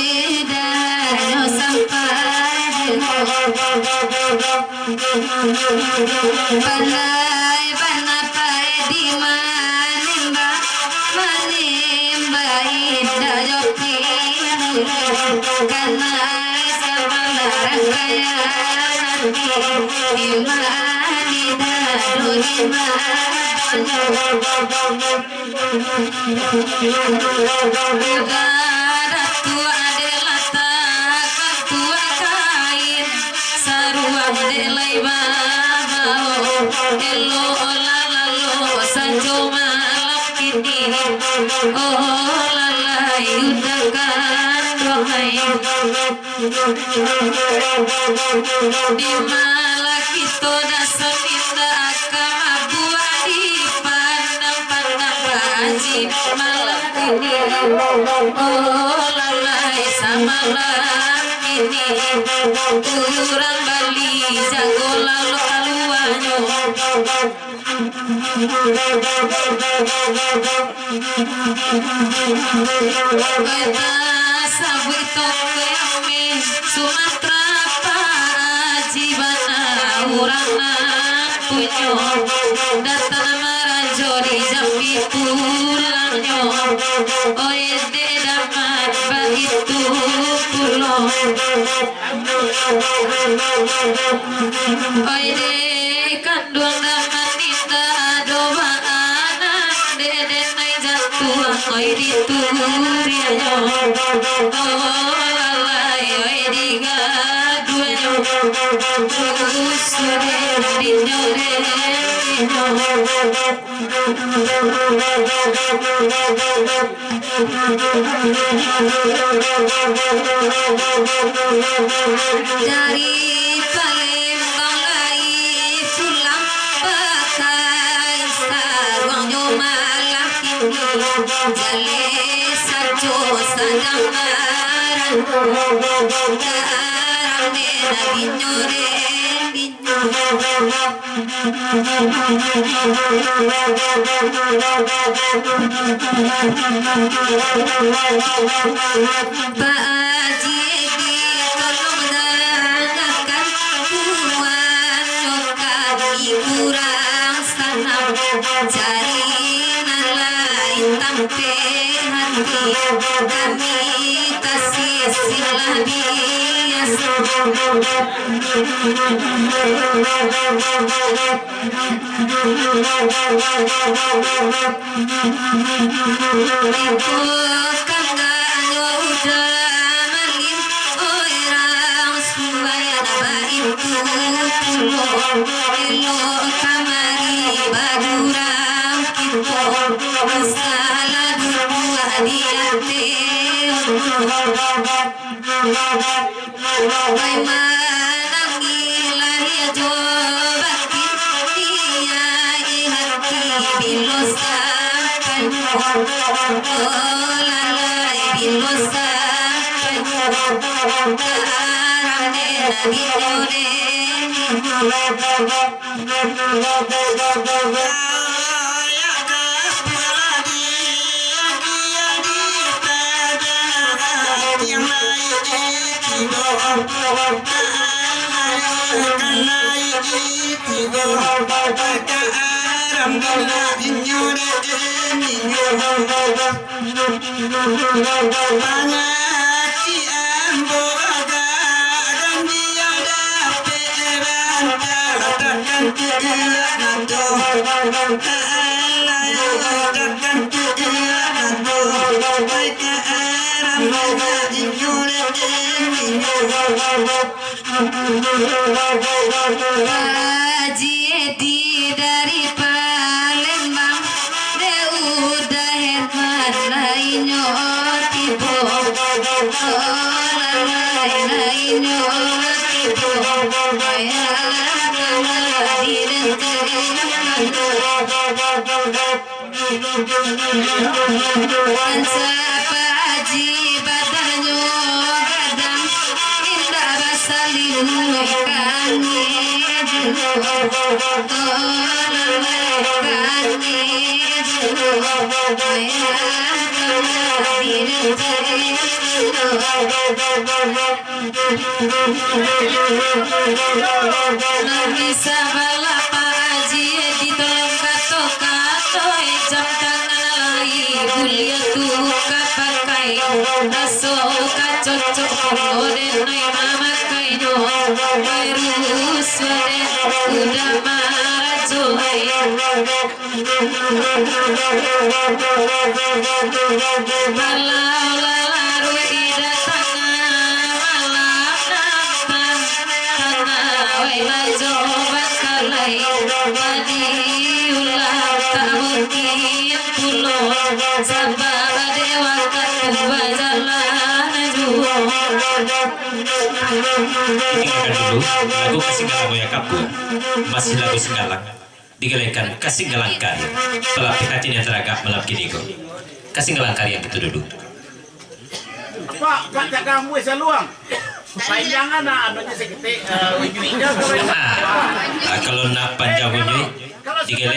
Kasidanyo sampai Banai banapai di manimba indah jopi Kanai sabalara kaya Imani dadu Ratu adalah takkan tua kain Saruang delai babau Elo lalalo sanjo malam kini Oh lalai udakan dohai Di malah kita dasar indah akam abu adi Pandang-pandang baji malam ini Oh lalai samalam ini Kurang Bali jago lalu kaluanyo Beta sabito keme Sumatera Pajibana urana punyo Datan marajori jambi pulangnya Oye de dapat bagitu pulo Oye de kandung daman nita doa anak Dede nai jatuh oye diturianyo Oh lalai oye digaduanyo Usure dinyore Dari Palembang lai pulang pakai sarung malam ini Jale sajo sadang maran Garang nena dinyore Pak Haji di tolong dengarkan Tuan kami kurang sanam Jarinan lain tampe hati Kami kasih silah biasa Kagaknya udah malim orang supaya dapat itu Elo kamari badurang kita Masalah dua diante Bagaimana ngilahnya jobatin Dia hati bilosakan Oh lalai bilosakan Karane nabi nyore Haji Edi dari Bisa balapa aji di tolong kato-kato jam tangan lagi kuliah tuh kapakai raso kacocok oden nai mama kaino virus oden udah marah joy malau lalu ida tangan malam nantang tanah wela coba kalai wadi ulah tak mungkin pulau sabab dewa ketua jalan jual Ditinggalkan dulu lagu Kasih Galang Goya Kapur, masih lagu Singgalang digalakan Kasih Galang Karya pelapik hati yang teragak melapki digo Kasih Galang Karya itu dulu Pak jaga mu seluang panjangan anu nya sekete ujungnya kalau nak panjang bunyi digalakan